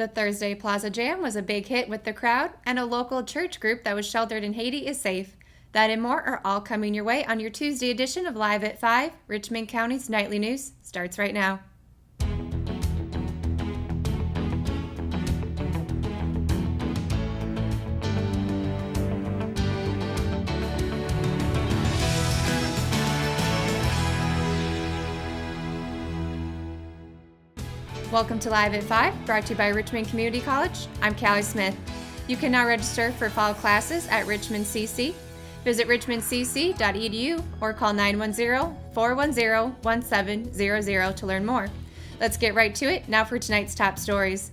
The Thursday Plaza Jam was a big hit with the crowd, and a local church group that was sheltered in Haiti is safe. That and more are all coming your way on your Tuesday edition of Live at 5. Richmond County's Nightly News starts right now. Welcome to Live at 5, brought to you by Richmond Community College. I'm Callie Smith. You can now register for fall classes at Richmond CC. Visit richmondcc.edu or call 910-410-1700 to learn more. Let's get right to it now for tonight's top stories.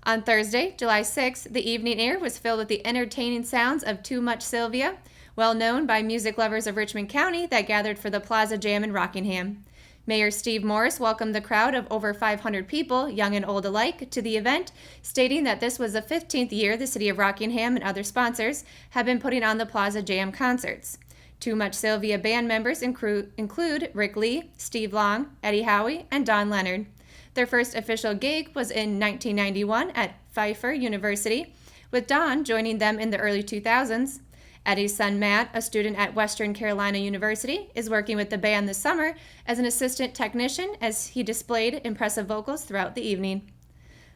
On Thursday, July 6th, the evening air was filled with the entertaining sounds of Too Much Sylvia, well known by music lovers of Richmond County that gathered for the Plaza Jam in Rockingham. Mayor Steve Morris welcomed the crowd of over 500 people, young and old alike, to the event, stating that this was the 15th year the City of Rockingham and other sponsors have been putting on the Plaza Jam concerts. Too Much Sylvia band members include Rick Lee, Steve Long, Eddie Howie, and Don Leonard. Their first official gig was in 1991 at Pfeiffer University, with Don joining them in the early 2000s. Eddie's son Matt, a student at Western Carolina University, is working with the band this summer as an assistant technician as he displayed impressive vocals throughout the evening.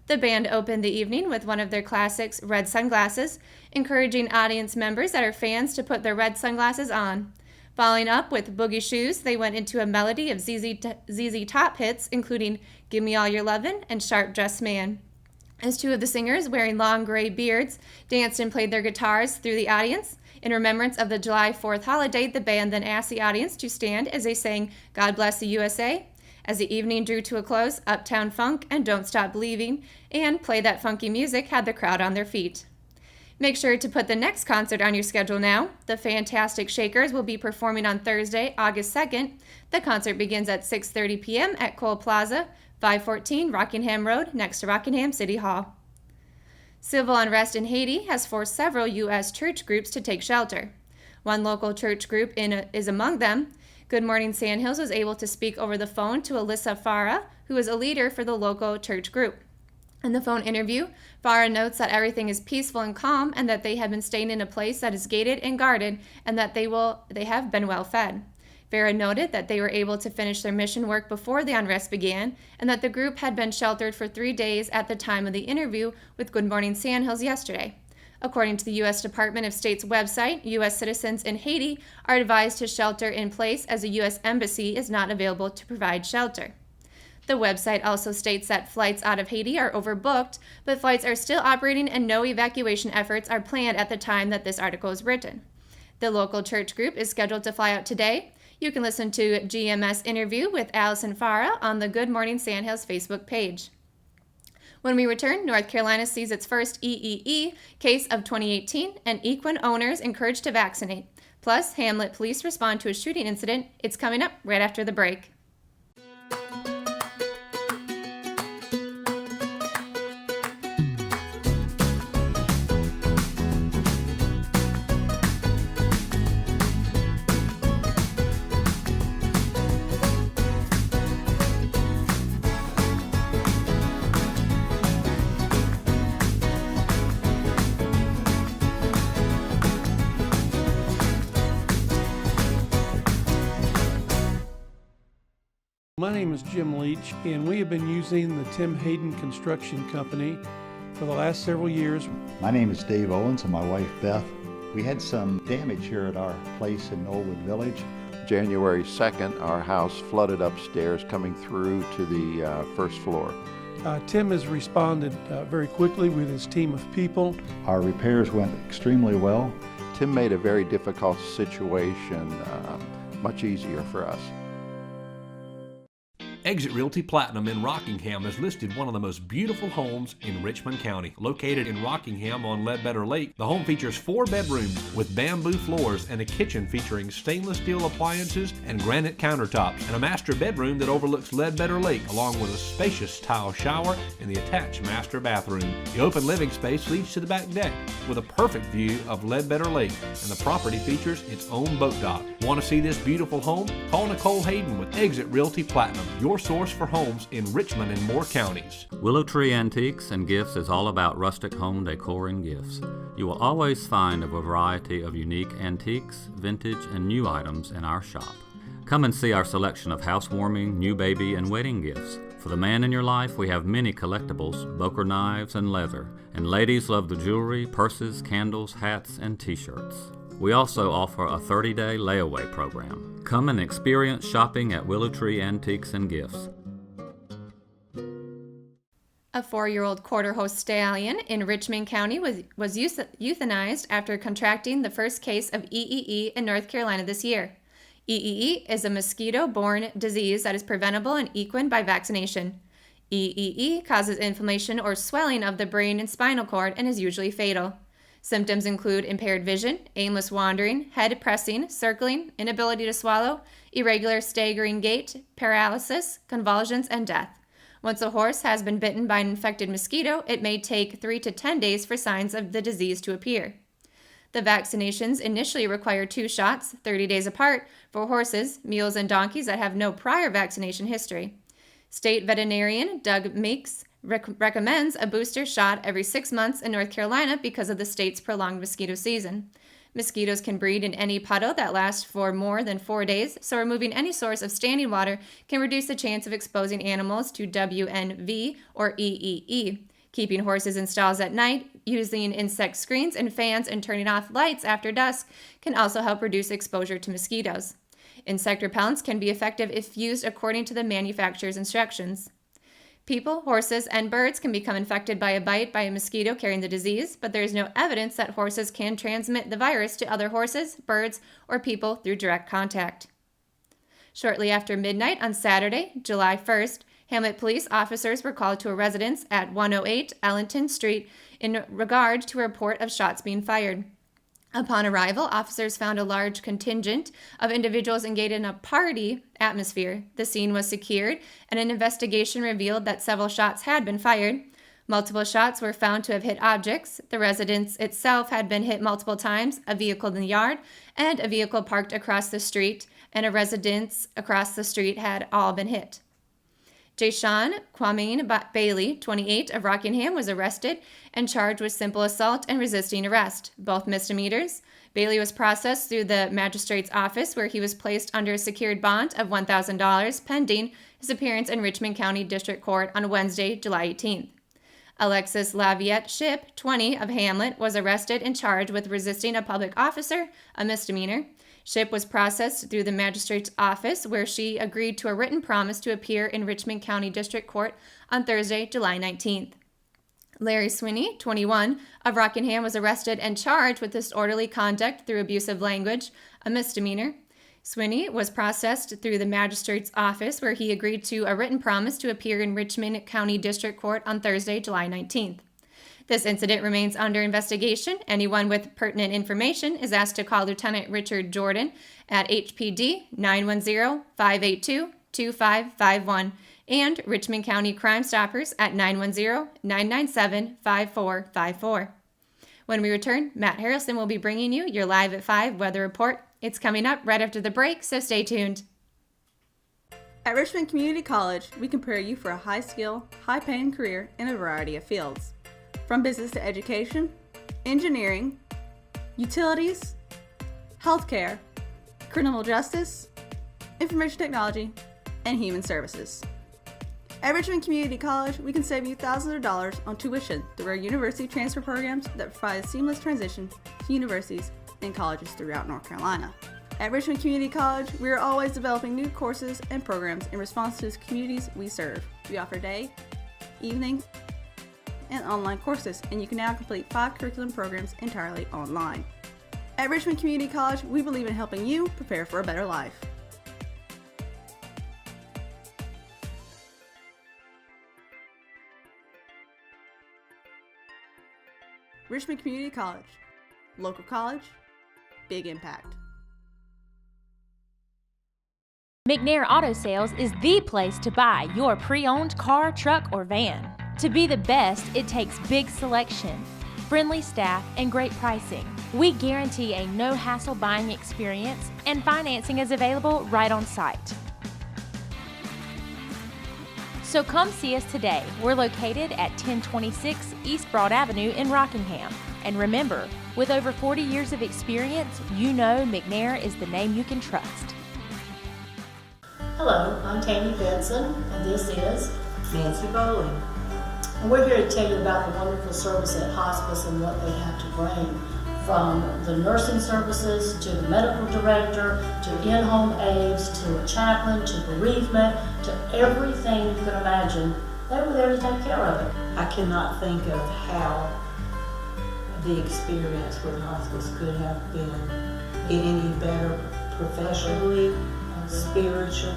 The band opened the evening with one of their classics, Red Sunglasses, encouraging audience members that are fans to put their red sunglasses on. Following up with Boogie Shoes, they went into a melody of ZZ Top hits, including Gimme All Your Lovin' and Sharp Dressed Man. As two of the singers, wearing long gray beards, danced and played their guitars through the audience. In remembrance of the July 4th holiday, the band then asked the audience to stand as they sang God Bless the USA. As the evening drew to a close, Uptown Funk and Don't Stop Believing and Play That Funky Music had the crowd on their feet. Make sure to put the next concert on your schedule now. The Fantastic Shakers will be performing on Thursday, August 2nd. The concert begins at 6:30 p.m. at Cole Plaza, 514 Rockingham Road, next to Rockingham City Hall. Civil unrest in Haiti has forced several U.S. church groups to take shelter. One local church group is among them. Good Morning Sandhills was able to speak over the phone to Alyssa Farah, who is a leader for the local church group. In the phone interview, Farah notes that everything is peaceful and calm and that they have been staying in a place that is gated and guarded and that they have been well fed. Farah noted that they were able to finish their mission work before the unrest began and that the group had been sheltered for 3 days at the time of the interview with Good Morning Sandhills yesterday. According to the U.S. Department of State's website, U.S. citizens in Haiti are advised to shelter in place as the U.S. Embassy is not available to provide shelter. The website also states that flights out of Haiti are overbooked, but flights are still operating and no evacuation efforts are planned at the time that this article is written. The local church group is scheduled to fly out today. You can listen to GMS interview with Allison Farah on the Good Morning Sandhills Facebook page. When we return, North Carolina sees its first EEE case of 2018 and equine owners encouraged to vaccinate. Plus, Hamlet police respond to a shooting incident. It's coming up right after the break. My name is Jim Leach, and we have been using the Tim Hayden Construction Company for the last several years. My name is Dave Owens and my wife Beth. We had some damage here at our place in Knollwood Village. January 2nd, our house flooded upstairs coming through to the first floor. Tim has responded very quickly with his team of people. Our repairs went extremely well. Tim made a very difficult situation much easier for us. Exit Realty Platinum in Rockingham has listed one of the most beautiful homes in Richmond County. Located in Rockingham on Ledbetter Lake, the home features 4 bedrooms with bamboo floors and a kitchen featuring stainless steel appliances and granite countertops, and a master bedroom that overlooks Ledbetter Lake, along with a spacious tile shower and the attached master bathroom. The open living space leads to the back deck with a perfect view of Ledbetter Lake, and the property features its own boat dock. Want to see this beautiful home? Call Nicole Hayden with Exit Realty Platinum, your your source for homes in Richmond and Moore counties. Willow Tree Antiques and Gifts is all about rustic home decor and gifts. You will always find a variety of unique antiques, vintage, and new items in our shop. Come and see our selection of housewarming, new baby, and wedding gifts. For the man in your life, we have many collectibles, Boker knives, and leather. And ladies love the jewelry, purses, candles, hats, and t-shirts. We also offer a 30-day layaway program. Come and experience shopping at Willow Tree Antiques and Gifts. A 4-year-old quarter horse stallion in Richmond County was euthanized after contracting the first case of EEE in North Carolina this year. EEE is a mosquito-borne disease that is preventable in equine by vaccination. EEE causes inflammation or swelling of the brain and spinal cord and is usually fatal. Symptoms include impaired vision, aimless wandering, head pressing, circling, inability to swallow, irregular staggering gait, paralysis, convulsions, and death. Once a horse has been bitten by an infected mosquito, it may take 3 to 10 days for signs of the disease to appear. The vaccinations initially require 2 shots, 30 days apart, for horses, mules, and donkeys that have no prior vaccination history. State veterinarian Doug Meeks recommends a booster shot every 6 months in North Carolina because of the state's prolonged mosquito season. Mosquitoes can breed in any puddle that lasts for more than 4 days, so removing any source of standing water can reduce the chance of exposing animals to WNV or EEE. Keeping horses in stalls at night, using insect screens and fans, and turning off lights after dusk can also help reduce exposure to mosquitoes. Insect repellents can be effective if used according to the manufacturer's instructions. People, horses, and birds can become infected by a bite by a mosquito carrying the disease, but there is no evidence that horses can transmit the virus to other horses, birds, or people through direct contact. Shortly after midnight on Saturday, July 1st, Hamlet police officers were called to a residence at 108 Ellington Street in regard to a report of shots being fired. Upon arrival, officers found a large contingent of individuals engaged in a party atmosphere. The scene was secured, and an investigation revealed that several shots had been fired. Multiple shots were found to have hit objects. The residence itself had been hit multiple times, a vehicle in the yard, and a vehicle parked across the street, and a residence across the street had all been hit. Jayshawn Kwame Bailey, 28, of Rockingham, was arrested and charged with simple assault and resisting arrest, both misdemeanors. Bailey was processed through the magistrate's office, where he was placed under a secured bond of $1,000 pending his appearance in Richmond County District Court on Wednesday, July 18th. Alexis Laviette Ship, 20, of Hamlet, was arrested and charged with resisting a public officer, a misdemeanor. Ship was processed through the magistrate's office, where she agreed to a written promise to appear in Richmond County District Court on Thursday, July 19th. Larry Sweeney, 21, of Rockingham, was arrested and charged with disorderly conduct through abusive language, a misdemeanor. Sweeney was processed through the magistrate's office, where he agreed to a written promise to appear in Richmond County District Court on Thursday, July 19th. This incident remains under investigation. Anyone with pertinent information is asked to call Lieutenant Richard Jordan at HPD 910-582-2551 and Richmond County Crime Stoppers at 910-997-5454. When we return, Matt Harrelson will be bringing you your Live at 5 weather report. It's coming up right after the break, so stay tuned. At Richmond Community College, we can prepare you for a high-skill, high-paying career in a variety of fields. From business to education, engineering, utilities, healthcare, criminal justice, information technology, and human services. At Richmond Community College, we can save you thousands of dollars on tuition through our university transfer programs that provide a seamless transition to universities and colleges throughout North Carolina. At Richmond Community College, we are always developing new courses and programs in response to the communities we serve. We offer day, evening, and online courses, and you can now complete 5 curriculum programs entirely online. At Richmond Community College, we believe in helping you prepare for a better life. Richmond Community College. Local college, big impact. McNair Auto Sales is the place to buy your pre-owned car, truck, or van. To be the best, it takes big selection, friendly staff, and great pricing. We guarantee a no-hassle buying experience, and financing is available right on site. So come see us today. We're located at 1026 East Broad Avenue in Rockingham. And remember, with over 40 years of experience, you know McNair is the name you can trust. Hello, I'm Tammy Benson, and this is Nancy Bowling. And we're here to tell you about the wonderful service at hospice and what they have to bring, from the nursing services to the medical director to in-home aides to a chaplain to bereavement to everything you can imagine. They were there to take care of it. I cannot think of how the experience with hospice could have been any better professionally, spiritually.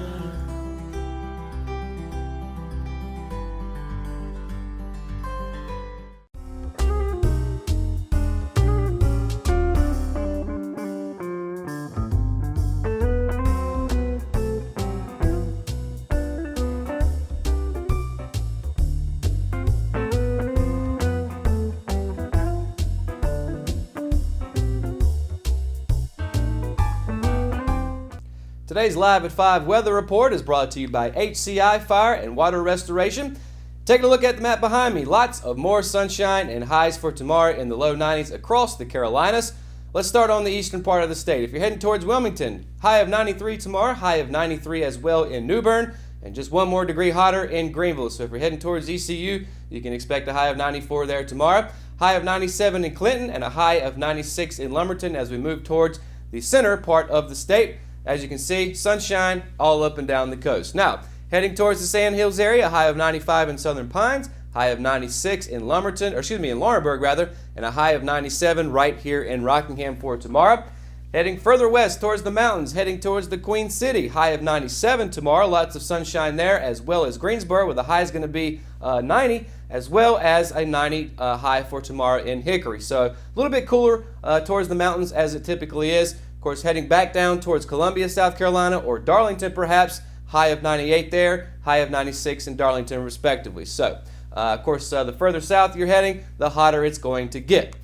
Today's Live at 5 weather report is brought to you by HCI Fire and Water Restoration. Taking a look at the map behind me, lots of more sunshine and highs for tomorrow in the low 90s across the Carolinas. Let's start on the eastern part of the state. If you're heading towards Wilmington, high of 93 tomorrow, high of 93 as well in New Bern, and just one more degree hotter in Greenville. So if you're heading towards ECU, you can expect a high of 94 there tomorrow, high of 97 in Clinton, and a high of 96 in Lumberton as we move towards the center part of the state. As you can see, sunshine all up and down the coast. Now, heading towards the Sand Hills area, a high of 95 in Southern Pines, high of 96 in in Laurinburg rather, and a high of 97 right here in Rockingham for tomorrow. Heading further west towards the mountains, heading towards the Queen City, high of 97 tomorrow, lots of sunshine there, as well as Greensboro, where the high is going to be 90, as well as a 90 high for tomorrow in Hickory. So a little bit cooler towards the mountains as it typically is. Of course, heading back down towards Columbia, South Carolina, or Darlington perhaps, high of 98 there, high of 96 in Darlington respectively. So, of course, the further south you're heading, the hotter it's going to get.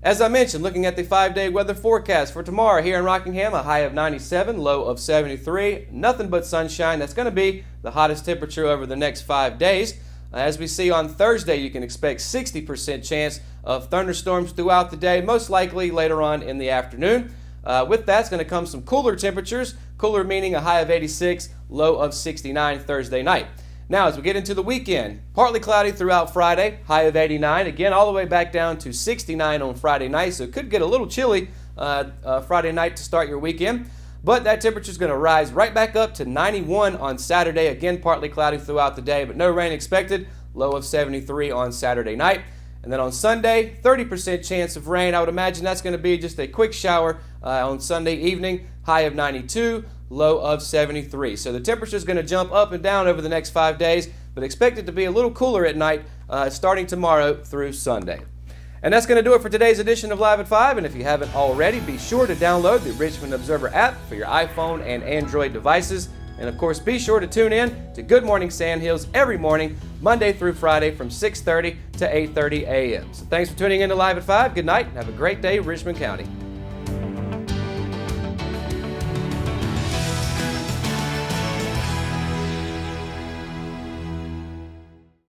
As I mentioned, looking at the 5-day weather forecast for tomorrow here in Rockingham, a high of 97, low of 73, nothing but sunshine. That's going to be the hottest temperature over the next 5 days. As we see on Thursday, you can expect 60% chance of thunderstorms throughout the day, most likely later on in the afternoon. With that's going to come some cooler temperatures, cooler meaning a high of 86, low of 69 Thursday night. Now, as we get into the weekend, partly cloudy throughout Friday, high of 89, again all the way back down to 69 on Friday night, so it could get a little chilly Friday night to start your weekend. But that temperature is going to rise right back up to 91 on Saturday, again partly cloudy throughout the day, but no rain expected, low of 73 on Saturday night. And then on Sunday, 30% chance of rain. I would imagine that's going to be just a quick shower on Sunday evening, high of 92, low of 73. So the temperature is going to jump up and down over the next 5 days, but expect it to be a little cooler at night starting tomorrow through Sunday. And that's going to do it for today's edition of Live at 5. And if you haven't already, be sure to download the Richmond Observer app for your iPhone and Android devices. And of course, be sure to tune in to Good Morning Sand Hills every morning, Monday through Friday from 6:30 to 8:30 a.m. So thanks for tuning in to Live at 5. Good night and have a great day, Richmond County.